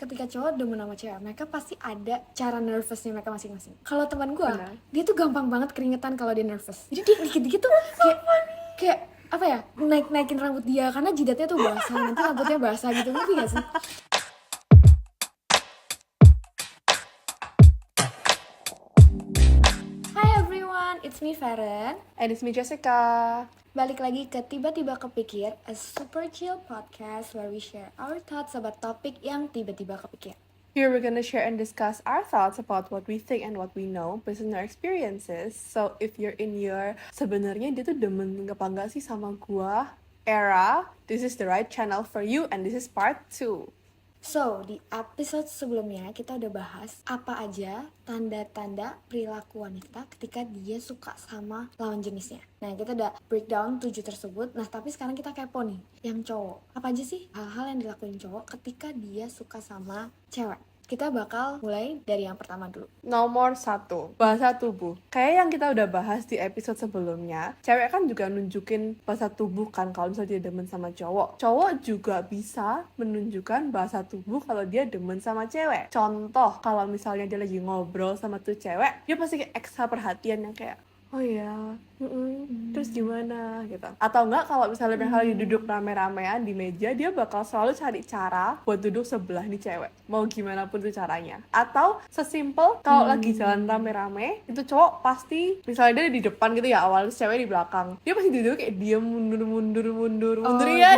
ketika cowok demen sama cewek, mereka pasti ada cara nervousnya mereka masing-masing. Kalau teman gue, Benar. dia tuh gampang banget keringetan kalau dia nervous. Jadi dia dikit-dikit tuh kayak apa ya, naikin rambut dia karena jidatnya tuh basah, nanti rambutnya basah gitu, ngerti gak sih? Hi everyone, it's me Feren. And it's me Jessica. Balik lagi ke Tiba-Tiba Kepikir, a super chill podcast where we share our thoughts about topik yang tiba-tiba kepikir. Here we're gonna share and discuss our thoughts about what we think and what we know based on our experiences. So if you're in your sebenarnya dia tuh demen apa enggak sih sama gua era, this is the right channel for you and this is part 2. So, di episode sebelumnya kita udah bahas apa aja tanda-tanda perilaku wanita ketika dia suka sama lawan jenisnya. Nah, kita udah breakdown 7 tersebut. Nah, tapi sekarang kita kepo nih, yang cowok. Apa aja sih hal-hal yang dilakuin cowok ketika dia suka sama cewek? Kita bakal mulai dari yang pertama dulu. Nomor 1, bahasa tubuh. Kayak yang kita udah bahas di episode sebelumnya, cewek kan juga nunjukin bahasa tubuh kan kalau misalnya dia demen sama cowok. Cowok juga bisa menunjukkan bahasa tubuh kalau dia demen sama cewek. Contoh, kalau misalnya dia lagi ngobrol sama tuh cewek, dia pasti kayak ekstra perhatian yang kayak, oh iya, terus gimana gitu. Atau enggak kalau misalnya mereka lagi duduk rame-ramean di meja, dia bakal selalu cari cara buat duduk sebelah nih cewek, mau gimana pun tuh caranya. Atau sesimpel kalau lagi jalan rame-rame, itu cowok pasti misalnya dia di depan gitu ya, awalnya cewek di belakang, dia pasti duduk kayak dia mundur ya.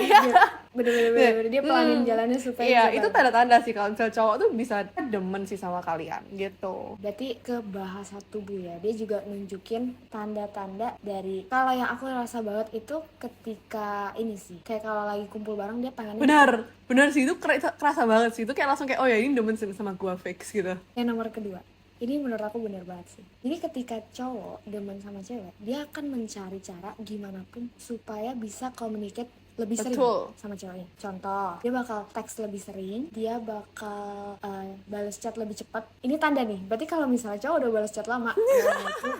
Bener-bener dia pelanin jalannya supaya Iya, bisa itu bareng. tanda-tanda sih kalau misalnya cowok tuh bisa demen sih sama kalian gitu. Berarti ke bahasa tubuh ya, dia juga nunjukin tanda-tanda dari, kalau yang aku rasa banget itu ketika ini sih, kayak kalau lagi kumpul bareng dia pengennya Benar sih, itu kerasa banget sih. Itu kayak langsung kayak, oh ya ini demen sama gua fix gitu. yang nomor kedua. Ini menurut aku bener banget sih. Jadi ketika cowok demen sama cewek, dia akan mencari cara gimana pun supaya bisa communicate lebih sering Betul. sama ceweknya. Contoh, dia bakal teks lebih sering, dia bakal balas chat lebih cepat. Ini tanda nih, berarti kalau misalnya cowok udah balas chat lama, nah itu,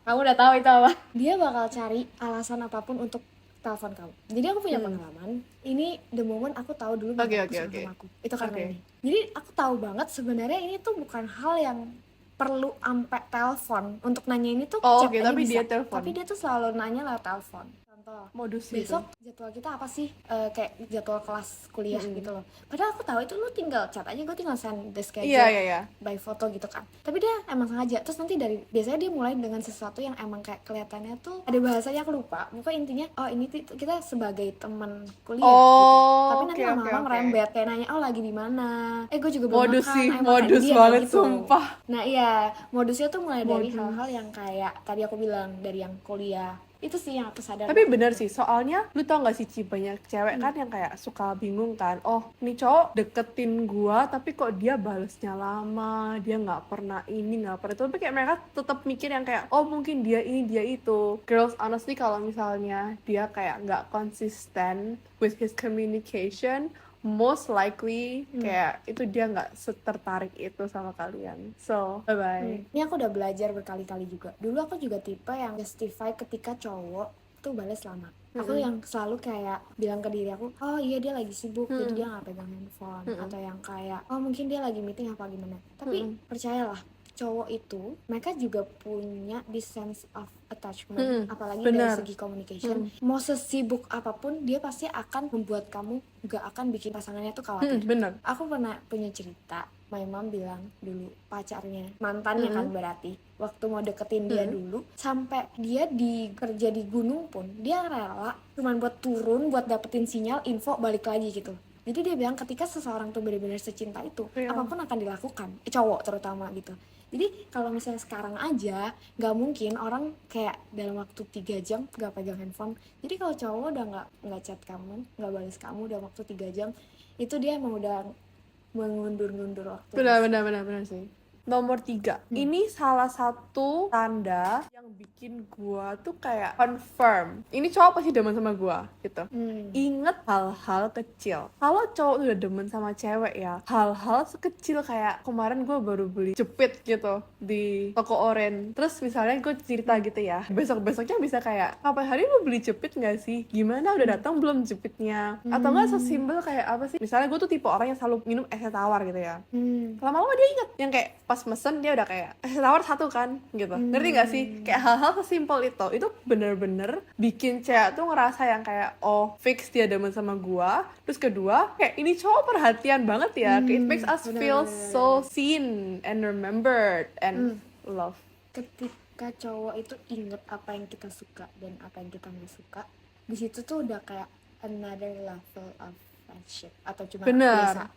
kamu udah tahu itu apa. Dia bakal cari alasan apapun untuk telepon kamu. Jadi aku punya pengalaman. Ini the moment aku tahu dulu Oke. sama aku. Itu karena Oke. ini. Jadi aku tahu banget sebenarnya ini tuh bukan hal yang perlu ampe telepon untuk nanya ini tuh. Oh, chat oke, aja tapi bisa. dia telepon. Tapi dia tuh selalu nanya lewat telepon. Contoh, Modus gitu. besok jadwal kita apa sih? Kayak jadwal kelas kuliah gitu loh. Padahal aku tahu itu lu tinggal chat aja, gue tinggal send the schedule Iya. by foto gitu kan. Tapi dia emang sengaja. Terus nanti biasanya dia mulai dengan sesuatu yang emang kayak kelihatannya tuh ada bahasanya, aku lupa. Pokoknya intinya, oh ini tuh kita sebagai teman kuliah gitu. Tapi nanti oke, lama-lama oke. ngerembet kayak nanya, oh lagi di mana? Gue juga belum Modus makan. sih, Makan. modus Dia banget kayak gitu. sumpah. Nah iya, modusnya tuh mulai dari Modus. hal-hal yang kayak tadi aku bilang, dari yang kuliah. Itu sih yang aku sadar. Tapi bener sih, soalnya lu tau gak sih Ci, banyak cewek kan yang kayak suka bingung kan, oh nih cowok deketin gua tapi kok dia balesnya lama, dia gak pernah ini, gak pernah itu. Tapi kayak mereka tetap mikir yang kayak, oh mungkin dia ini, dia itu. Girls, honestly kalau misalnya dia kayak gak konsisten with his communication, most likely kayak itu dia nggak setertarik itu sama kalian. So bye bye. Ini aku udah belajar berkali-kali juga. Dulu aku juga tipe yang justify ketika cowok tuh balas lama. Aku yang selalu kayak bilang ke diri aku, oh iya dia lagi sibuk, jadi dia nggak pegang handphone. Atau yang kayak, oh mungkin dia lagi meeting apa gimana. Tapi percayalah, cowok itu mereka juga punya this sense of attachment, apalagi dari segi communication. Mau sesibuk apapun, dia pasti akan membuat kamu gak akan bikin pasangannya tuh khawatir. Bener. Aku pernah punya cerita, my mom bilang dulu pacarnya, mantannya kan berarti, waktu mau deketin dia dulu, sampai dia kerja di gunung pun dia rela cuman buat turun, buat dapetin sinyal, info, balik lagi gitu. Jadi dia bilang ketika seseorang tuh benar-benar secinta itu, apapun akan dilakukan, cowok terutama gitu. Jadi kalau misalnya sekarang aja, gak mungkin orang kayak dalam waktu 3 jam gak pegang handphone. Jadi kalau cowok udah gak chat kamu, gak balas kamu dalam waktu 3 jam, itu dia emang udah mengundur-undur waktu. Benar sih. Nomor 3, ini salah satu tanda yang bikin gua tuh kayak confirm ini cowok pasti demen sama gua gitu. Ingat hal-hal kecil. Kalau cowok udah demen sama cewek ya, hal-hal sekecil kayak kemarin gua baru beli jepit gitu di toko oren. Terus misalnya gue cerita gitu ya, besok-besoknya bisa kayak, apa hari lu beli jepit nggak sih? Gimana udah datang belum jepitnya? Atau nggak sesimpel kayak apa sih? Misalnya gue tuh tipe orang yang selalu minum es tawar gitu ya. Lama-lama dia inget yang kayak pas mesen dia udah kayak es tawar 1 kan gitu. Ngerti gak sih? Kayak hal-hal sesimpel itu bener-bener bikin cewek tuh ngerasa yang kayak oh fix dia demen sama gua. Terus kedua kayak ini cowok perhatian banget ya. It makes us feel so seen and remembered and loved. Ketika cowok itu inget apa yang kita suka dan apa yang kita nggak suka, di situ tuh udah kayak another level of friendship atau cuma biasa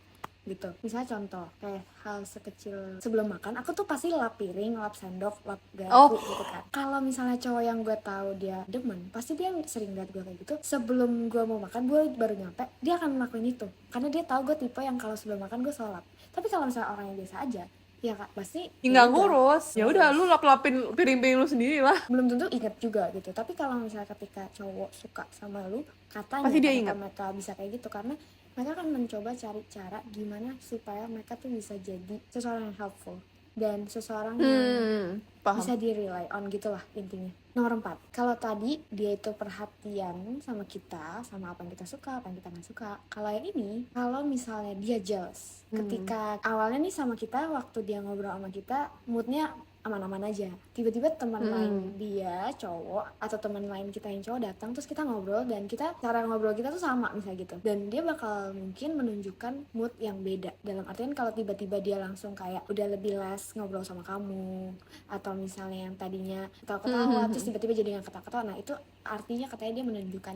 gitu. Misalnya contoh kayak hal sekecil sebelum makan aku tuh pasti lap piring, lap sendok, lap garpu gitu kan. Kalau misalnya cowok yang gue tahu dia demen, pasti dia sering liat gue kayak gitu. Sebelum gue mau makan, gue baru nyampe, dia akan ngelakuin itu karena dia tahu gue tipe yang kalau sebelum makan gue selalu lap. Tapi kalau misalnya orang yang biasa aja, ya kak pasti nggak ngurus, ya udah lu lap-lapin piring-piring lu sendiri lah. Belum tentu inget juga gitu. Tapi kalau misalnya ketika cowok suka sama lu, katanya pasti dia kenapa ingat. mereka bisa kayak gitu karena mereka akan mencoba cari cara gimana supaya mereka tuh bisa jadi seseorang yang helpful dan seseorang yang Paham. bisa di rely on gitulah intinya. Nomor 4, kalau tadi dia itu perhatian sama kita, sama apa yang kita suka, apa yang kita nggak suka. Kalau yang ini, kalau misalnya dia jealous, ketika awalnya nih sama kita, waktu dia ngobrol sama kita, moodnya aman-aman aja. Tiba-tiba teman lain dia cowok atau teman lain kita yang cowok datang, terus kita ngobrol dan cara ngobrol kita tuh sama misalnya gitu. Dan dia bakal mungkin menunjukkan mood yang beda. Dalam artian kalau tiba-tiba dia langsung kayak udah lebih less ngobrol sama kamu, atau misalnya yang tadinya ketawa-ketawa terus tiba-tiba jadi nggak ketawa-ketawa, nah itu artinya katanya dia menunjukkan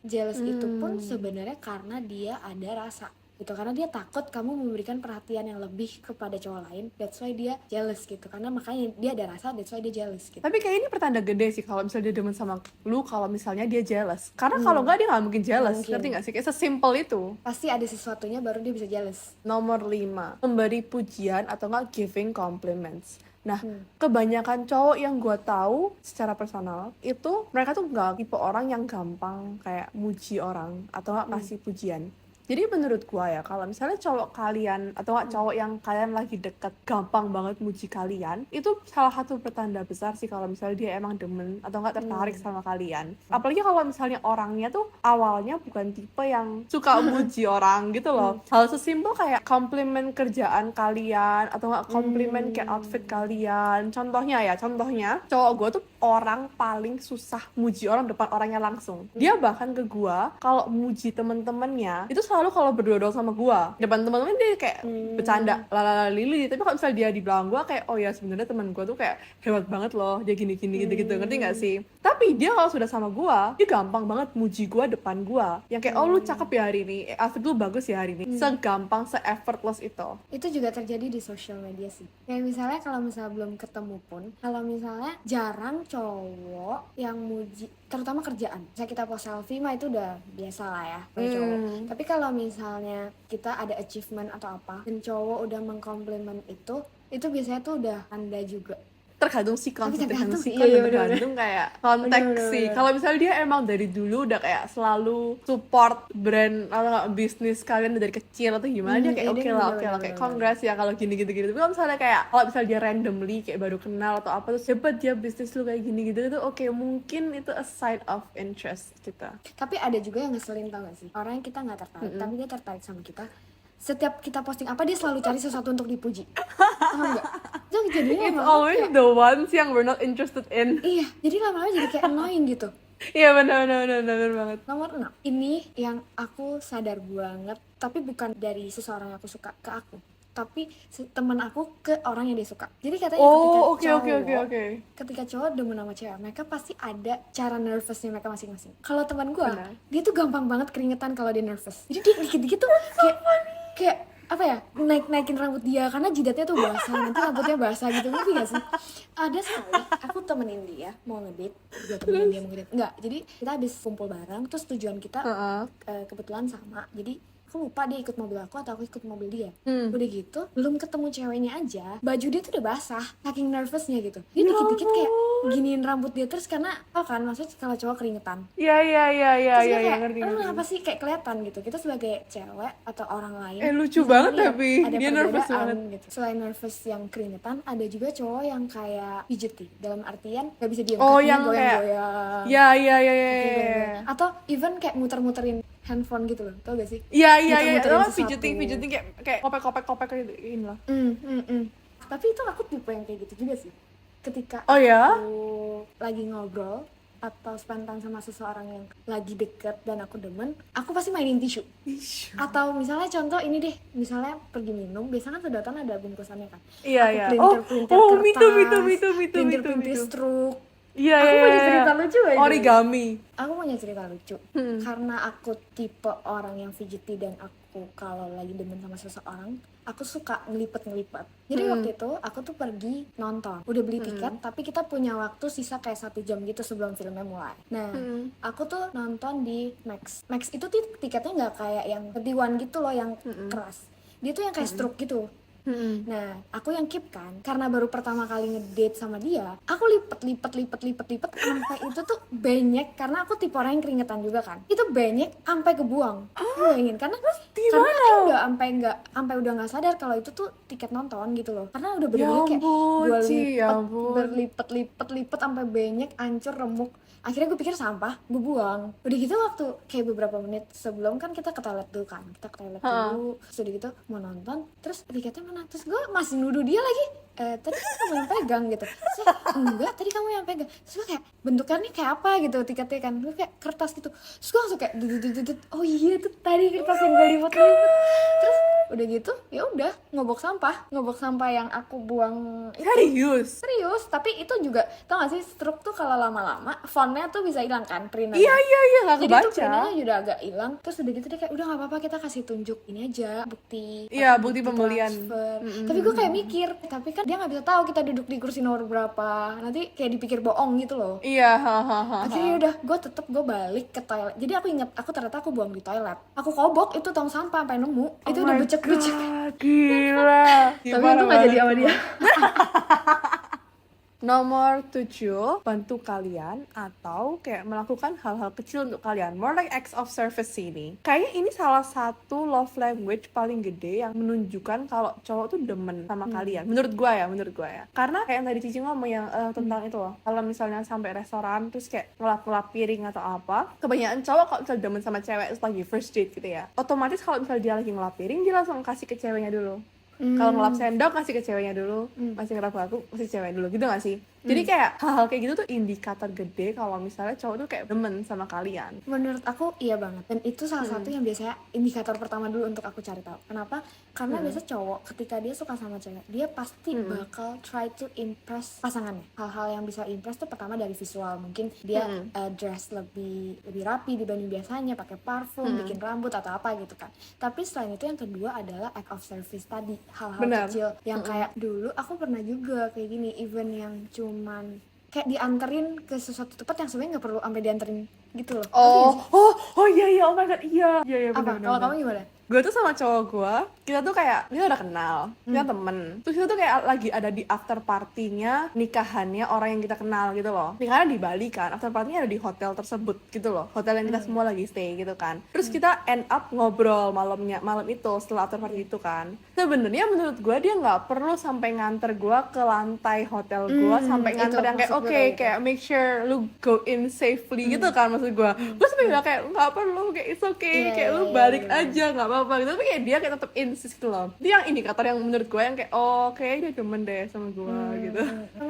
jealous itu pun sebenarnya karena dia ada rasa gitu, karena dia takut kamu memberikan perhatian yang lebih kepada cowok lain, that's why dia jealous gitu, karena makanya dia ada rasa, that's why dia jealous gitu. Tapi kayak ini pertanda gede sih kalau misalnya dia demen sama lu, kalau misalnya dia jealous. Karena kalau nggak dia nggak mungkin jealous, ngerti nggak sih? Kayak sesimpel itu. Pasti ada sesuatunya baru dia bisa jealous. Nomor 5, memberi pujian atau nggak giving compliments. Nah, kebanyakan cowok yang gue tahu secara personal itu mereka tuh nggak tipe orang yang gampang kayak muji orang atau nggak kasih pujian. Jadi menurut gua ya, kalau misalnya cowok kalian atau nggak cowok yang kalian lagi deket gampang banget muji kalian, itu salah satu pertanda besar sih kalau misalnya dia emang demen atau nggak tertarik sama kalian. Apalagi kalau misalnya orangnya tuh awalnya bukan tipe yang suka muji orang gitu loh. Hal sesimpel kayak komplimen kerjaan kalian atau nggak komplimen kayak outfit kalian. Contohnya cowok gua tuh orang paling susah muji orang depan orangnya langsung. Dia bahkan ke gua kalau muji temen-temennya itu selalu kalau berdua doang sama gua depan teman-teman dia kayak bercanda lalala lili, tapi kalau misalnya dia di belakang gua kayak oh ya sebenarnya teman gua tuh kayak hebat banget loh, dia gini gitu ngerti nggak sih? Tapi dia kalau sudah sama gua dia gampang banget muji gua depan gua yang kayak oh lu cakep ya hari ini, outfit lu bagus ya hari ini, segampang se-effortless itu juga terjadi di social media sih. Kayak misalnya kalau misalnya belum ketemu pun, kalau misalnya jarang cowok yang muji, terutama kerjaan. Misalnya kita post selfie mah itu udah biasa lah ya kayak cowok. Tapi kalau misalnya kita ada achievement atau apa dan cowok udah mengkomplimen itu biasanya tuh udah tanda juga. tergantung sih tergantung sih, tergantung kayak konteks sih. Kalau misalnya dia emang dari dulu udah kayak selalu support brand atau bisnis kalian dari kecil atau gimana, dia kayak oke lah kayak congrats ya kalau gini. Tapi kalau misalnya dia randomly kayak baru kenal atau apa terus hebat dia bisnis lu kayak gini itu oke, mungkin itu a sign of interest kita. Tapi ada juga yang ngeselin, tau gak sih, orang yang kita nggak tertarik tapi dia tertarik sama kita. Setiap kita posting apa dia selalu cari sesuatu untuk dipuji. Paham nggak? Itu jadinya It's always kayak the ones yang we're not interested in. Iya, jadi lama-lama jadi kayak annoying gitu. Iya benar banget. Nomor 6, ini yang aku sadar banget, tapi bukan dari seseorang yang aku suka ke aku, tapi teman aku ke orang yang dia suka. Jadi katanya ketika cowok demen sama cewek, mereka pasti ada cara nervousnya mereka masing-masing. Kalau teman gue, dia tuh gampang banget keringetan kalau dia nervous. Jadi dia dikit-dikit tuh kayak apa ya, naikin rambut dia karena jidatnya tuh basah, nanti rambutnya basah gitu, ngerti gak sih? Ada sekali aku temenin dia mau ngedate, enggak, jadi kita habis kumpul bareng, terus tujuan kita kebetulan sama, jadi aku lupa dia ikut mobil aku atau aku ikut mobil dia. Hmm. Udah gitu belum ketemu ceweknya aja baju dia tuh udah basah saking nervousnya gitu. Dia Ya dikit-dikit kayak ampun. giniin rambut dia terus karena kan maksudnya kalau cowok keringetan. Iya, Terus dia kayak ngerti. lu kenapa sih kayak kelihatan gitu. Kita sebagai cewek atau orang lain Lucu bisa banget ngeliat tapi ada dia nervous perbedaan banget. gitu. Selain nervous yang keringetan ada juga cowok yang kayak fidgety dalam artian gak bisa diam, Oh, kakinya yang kayak goyang-goyang. ya. Kakinya goyang-goyang. Atau even kayak muter-muterin handphone gitu loh, tau gak sih? Iya. Muter-muterin Oh, sesuatu. fidgeting kayak kopek gitu ini lah. Tapi itu aku tipe yang kayak gitu juga sih. Ketika Oh ya? aku lagi ngobrol atau spend time sama seseorang yang lagi deket dan aku demen, aku pasti mainin tisu. Atau misalnya contoh ini deh, misalnya pergi minum, biasanya kan sedotan ada bungkusannya kan. Iya. Aku pelintir Oh, kertas, me pelintir too. struk. Iya. Aku punya cerita lucu aja. Origami. Aku punya cerita lucu. Karena aku tipe orang yang fidgety dan aku kalau lagi demen sama seseorang, aku suka ngelipet. Jadi waktu itu aku tuh pergi nonton, udah beli tiket, tapi kita punya waktu sisa kayak 1 jam gitu sebelum filmnya mulai. Nah, aku tuh nonton di Max. Max itu tuh tiketnya nggak kayak yang T1 gitu loh, yang keras. Dia tuh yang kayak stroke gitu. Nah, aku yang keep kan, karena baru pertama kali ngedate sama dia, aku lipet sampai itu tuh banyak, karena aku tipe orang yang keringetan juga kan. Itu banyak sampai kebuang. Aku bayangin karena aku udah sampai udah nggak sadar kalau itu tuh tiket nonton gitu loh. Karena udah bener-bener kayak gue berlipet sampai banyak, hancur, remuk. Akhirnya gue pikir sampah, gue buang. Udah gitu waktu kayak beberapa menit sebelum kan kita ke toilet dulu kan. Terus udah gitu mau nonton, terus tiketnya mana? Terus gue masih nuduh dia lagi, tadi kan kamu yang pegang gitu. Terus enggak, tadi kamu yang pegang. Terus gue kayak bentukannya kayak apa gitu tiketnya kan. Gue kayak kertas gitu. Terus gue langsung kayak dudut. Oh iya itu tadi kertas yang gue lipet. Terus udah gitu ya udah ngobok sampah yang aku buang itu. Serius, tapi itu juga tau gak sih struk tuh kalau lama-lama fontnya tuh bisa hilang kan, printannya. Iya, nggak Jadi kebaca. tuh printnya juga agak hilang. Terus udah gitu dia kayak udah nggak apa-apa, kita kasih tunjuk ini aja bukti. Iya, bukti pembelian. Tapi gue kayak mikir, tapi kan dia nggak bisa tahu kita duduk di kursi nomor berapa. Nanti kayak dipikir bohong gitu loh. Iya. Akhirnya udah gue balik ke toilet. Jadi aku inget, ternyata aku buang di toilet. Aku kobok itu tong sampah sampai nemu. Itu udah becek. Gila. Tapi itu nggak jadi sama dia. Nomor 7, bantu kalian atau kayak melakukan hal-hal kecil untuk kalian. More like acts of service ini. Kayaknya ini salah satu love language paling gede yang menunjukkan kalau cowok tuh demen sama kalian. Menurut gue ya. Karena kayak yang tadi Cici ngomong yang tentang itu loh. Kalau misalnya sampai restoran terus kayak ngelap-ngelap piring atau apa. Kebanyakan cowok kalau misalnya demen sama cewek terus lagi first date gitu ya. Otomatis kalau misalnya dia lagi ngelap piring, dia langsung kasih ke ceweknya dulu. Kalau ngelap sendok kasih ke ceweknya dulu, masih ngelap aku kasih cewek dulu gitu gak sih? Jadi kayak hal-hal kayak gitu tuh indikator gede kalau misalnya cowok tuh kayak demen sama kalian. Menurut aku iya banget, dan itu salah satu yang biasanya indikator pertama dulu untuk aku cari tahu. Kenapa? Karena biasa cowok ketika dia suka sama cewek, dia pasti bakal try to impress pasangannya. Hal-hal yang bisa impress tuh pertama dari visual, mungkin dia dress lebih rapi dibanding biasanya, pakai parfum, bikin rambut atau apa gitu kan. Tapi selain itu yang kedua adalah act of service tadi, hal-hal kecil yang kayak dulu aku pernah juga kayak gini, even yang cuman kayak dianterin ke sesuatu tempat yang sebenarnya nggak perlu sampai dianterin gitu loh. Iya, oh my god, iya Apa? Kalau kamu gimana? Gue tuh sama cowok gue, kita tuh kayak kita udah kenal, kita temen. Terus kita tuh kayak lagi ada di after partinya nikahannya orang yang kita kenal gitu loh. Nikahannya di Bali kan, after partinya ada di hotel tersebut gitu loh, hotel yang kita semua lagi stay gitu kan. Terus kita end up ngobrol malam itu setelah after party itu kan. Sebenarnya menurut gue dia nggak perlu sampai nganter gue ke lantai hotel gue, sampai nganter yang kayak kayak make sure lu go in safely gitu kan maksud gue. Gue sampai bilang kayak nggak perlu, kayak it's okay, kayak lu balik aja nggak apa-apa gitu. Tapi kayak dia kayak tetap insist gitu loh. Itu yang indikator yang menurut gue yang kayak kayaknya dia demen deh sama gue gitu.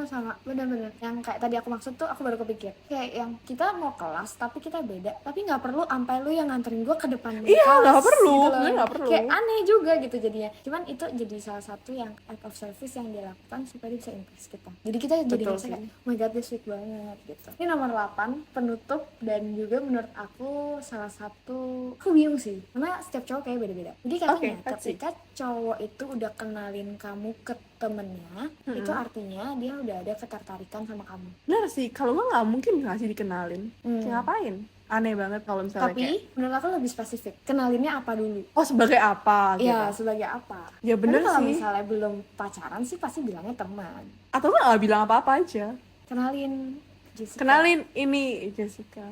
Sama bener-bener yang kayak tadi aku maksud tuh, aku baru kepikir kayak yang kita mau kelas tapi kita beda, tapi nggak perlu sampai lu yang nganterin gue ke depan kelas. Iya, nggak perlu, gitu nggak perlu. Kayak aneh juga gitu jadinya. Cuman itu jadi salah satu yang act of service yang dia lakukan supaya dia bisa impress kita. Jadi kita jadi ngerasa kayak oh my god, dia sweet banget gitu. Ini nomor 8, penutup, dan juga menurut aku salah satu, aku bingung sih karena setiap cowok kayak beda-beda. Jadi katanya ketika cowok itu udah kenalin kamu ke temennya, itu artinya dia udah ada ketertarikan sama kamu. Bener sih, kalau nggak mungkin nggak sih dikenalin. Kayak ngapain? aneh banget kalau misalnya Tapi kayak menurut aku lebih spesifik. Kenalinnya apa dulu? oh sebagai apa gitu. Ya, sebagai apa? Ya bener Tapi kalau sih. misalnya belum pacaran sih pasti bilangnya teman. Atau nggak bilang apa-apa aja. Kenalin Jessica. Kenalin ini Jessica.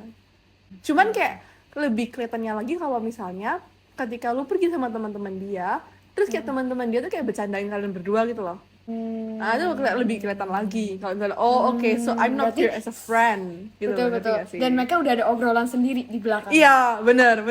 Cuman kayak lebih kelihatannya lagi kalau misalnya ketika lu pergi sama teman-teman dia, terus kayak teman-teman dia tuh kayak bercandain kalian berdua gitu loh. Nah, itu lebih kelihatan lagi kalau misalnya oh oke, so I'm not berarti- here as a friend gitu. Betul ngerti betul. nggak sih? Dan mereka udah ada obrolan sendiri di belakang. Iya, benar.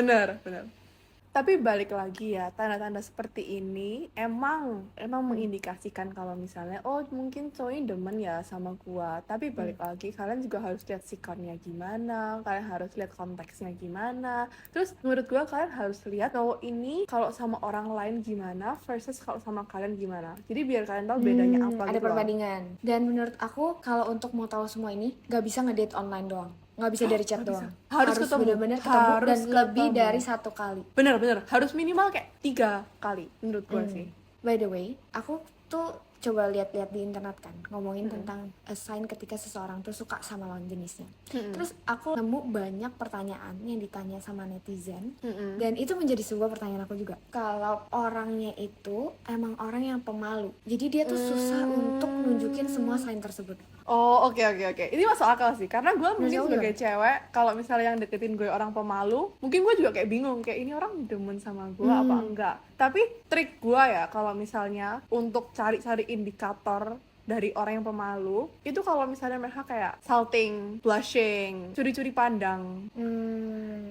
Tapi balik lagi ya, tanda-tanda seperti ini emang mengindikasikan kalau misalnya oh mungkin cowoknya demen ya sama gua. Tapi balik lagi kalian juga harus lihat sikonnya gimana, kalian harus lihat konteksnya gimana. Terus menurut gua kalian harus lihat cowok ini kalau sama orang lain gimana versus kalau sama kalian gimana. Jadi biar kalian tahu bedanya apa Ada gitu loh. perbandingan. Dan menurut aku kalau untuk mau tahu semua ini gak bisa ngedate online doang, nggak bisa dari chat doang. Harus ketemu. benar-benar ketemu Harus dan lebih ketemu. dari 1 kali. Bener harus minimal kayak 3 kali menurut gua sih. By the way, aku tuh coba lihat-lihat di internet kan, ngomongin tentang a sign ketika seseorang tuh suka sama lawan jenisnya. Terus aku nemu banyak pertanyaan yang ditanya sama netizen, dan itu menjadi sebuah pertanyaan aku juga. Kalau orangnya itu emang orang yang pemalu, jadi dia tuh susah untuk nunjukin semua sign tersebut. Oh oke. Ini masuk akal sih karena gue mungkin Masuk sebagai cewek kalau misalnya yang deketin gue orang pemalu, mungkin gue juga kayak bingung kayak ini orang demen sama gue apa enggak. Tapi trik gue ya kalau misalnya untuk cari-cari indikator dari orang yang pemalu itu kalau misalnya mereka kayak salting, blushing, curi-curi pandang,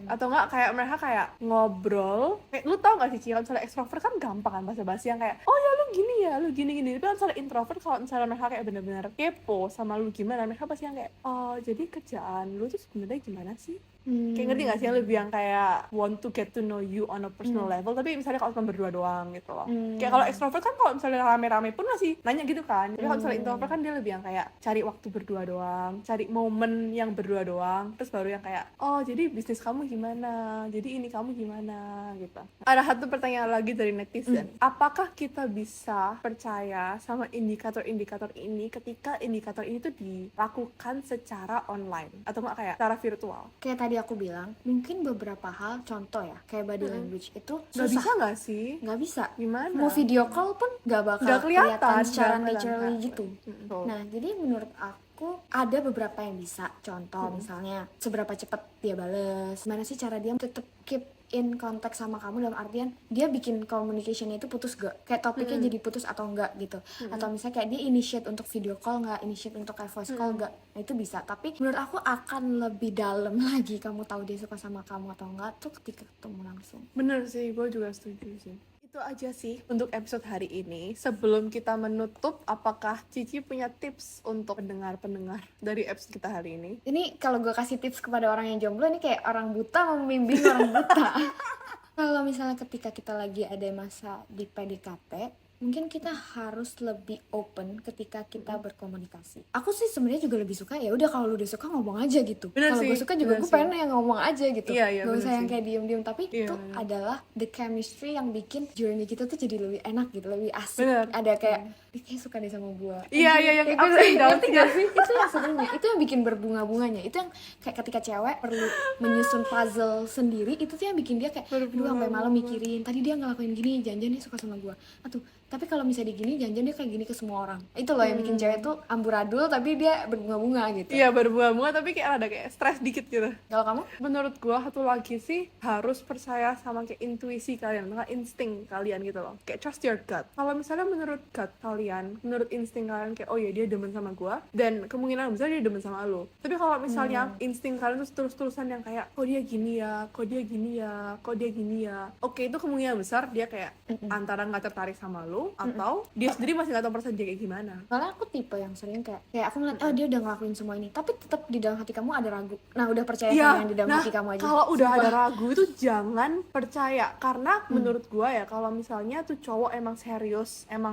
atau enggak kayak mereka kayak ngobrol kayak lu tau gak sih Ci, kalau misalnya extrovert kan gampang kan basa-basi yang kayak oh ya lu gini ya lu gini tapi kalau misalnya introvert kalau misalnya mereka kayak bener-bener kepo sama lu gimana mereka pasti yang kayak oh jadi kerjaan lu tuh sebenarnya gimana sih. Kayak ngerti gak sih yang lebih yang kayak want to get to know you on a personal level tapi misalnya kalau cuma berdua doang gitu loh. Kayak kalau extrovert kan kalau misalnya rame-rame pun masih nanya gitu kan. Tapi kalau misalnya introvert kan dia lebih yang kayak cari waktu berdua doang, cari momen yang berdua doang, terus baru yang kayak oh jadi bisnis kamu gimana, jadi ini kamu gimana gitu. Ada satu pertanyaan lagi dari netizen, apakah kita bisa percaya sama indikator-indikator ini ketika indikator ini tuh dilakukan secara online atau nggak kayak secara virtual? Kayak tadi aku bilang, mungkin beberapa hal, contoh ya, kayak body language itu Nggak bisa susah. nggak sih? Nggak bisa. Gimana? Mau video call pun nggak bakal Nggak kelihatan secara nggak naturally kelihatan. gitu. Betul. Nah, jadi menurut aku ada beberapa yang bisa. Contoh misalnya, seberapa cepat dia bales, gimana sih cara dia tetap keep in contact sama kamu dalam artian dia bikin communication-nya itu putus gak? Kayak topiknya jadi putus atau enggak gitu. Atau misalnya kayak dia initiate untuk video call nggak, initiate untuk kayak voice call nggak. Nah itu bisa. Tapi menurut aku akan lebih dalam lagi kamu tahu dia suka sama kamu atau enggak tuh ketika ketemu langsung. Bener sih, gue juga setuju sih. Itu aja sih untuk episode hari ini. Sebelum kita menutup, apakah Cici punya tips untuk pendengar-pendengar dari episode kita hari ini? Ini kalau gue kasih tips kepada orang yang jomblo ini kayak orang buta membimbing orang buta. Kalau misalnya ketika kita lagi ada masa di PDKT, mungkin kita harus lebih open ketika kita berkomunikasi. Aku sih sebenarnya juga lebih suka ya udah kalau lu udah suka ngomong aja gitu. Bener Kalau sih, gue suka juga bener gue sih. pengen yang ngomong aja gitu. Iya, Gak bener usah yang sih. kayak diem-diem. Tapi Iya, itu bener. adalah the chemistry yang bikin journey kita tuh jadi lebih enak gitu, lebih asik. Bener. Ada kayak dia kayak suka deh sama gue. Iya, yang Kayak ups and downs ngerti gak sih? Itu yang sebenarnya itu yang bikin berbunga-bunganya. Itu yang kayak ketika cewek perlu menyusun puzzle sendiri, itu tuh yang bikin dia kayak aduh sampai malam mikirin tadi dia ngelakuin gini, jangan-jangan dia suka sama gue. Atau tapi kalau misalnya digini jangan-jangan dia kayak gini ke semua orang. Itu loh yang bikin cewek tuh amburadul tapi dia berbunga-bunga gitu. Iya, berbunga-bunga tapi kayak ada kayak stres dikit gitu. Kalau kamu? Menurut gua satu lagi sih harus percaya sama kayak intuisi kalian, sama insting kalian gitu loh. Kayak trust your gut. Kalau misalnya menurut gut kalian, menurut insting kalian kayak oh ya dia demen sama gua dan kemungkinan besar dia demen sama lo. Tapi kalau misalnya insting kalian tuh terus-terusan yang kayak kok dia gini ya, kok dia gini ya, kok dia gini ya. Oke, itu kemungkinan besar dia kayak antara nggak tertarik sama lo atau dia sendiri masih nggak tahu perasaan dia kayak gimana. Soalnya aku tipe yang sering kayak aku ngeliat oh dia udah ngelakuin semua ini tapi tetap di dalam hati kamu ada ragu. Nah udah percaya sama yang di dalam hati kamu aja. Kalau udah Sumpah. ada ragu itu jangan percaya karena menurut gua ya kalau misalnya tuh cowok emang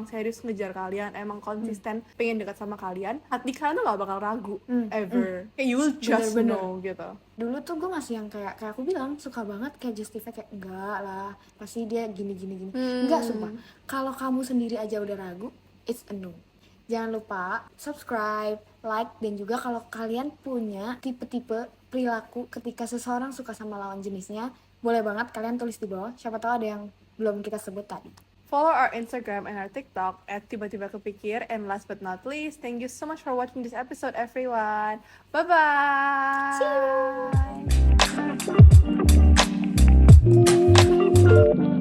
serius ngejar kalian, emang konsisten pengen dekat sama kalian, hati kalian tuh gak bakal ragu ever. Kayak you will just Bener-bener. know gitu. Dulu tuh gue masih yang kayak aku bilang suka banget kayak justify kayak enggak lah pasti dia gini. Enggak, sumpah. Kalau kamu sendiri aja udah ragu, it's a no. Jangan lupa subscribe, like, dan juga kalau kalian punya tipe-tipe perilaku ketika seseorang suka sama lawan jenisnya, boleh banget kalian tulis di bawah, siapa tahu ada yang belum kita sebut tadi. Follow our Instagram and our TikTok at Tiba-Tiba Kepikir. And last but not least, thank you so much for watching this episode, everyone. Bye-bye! See you!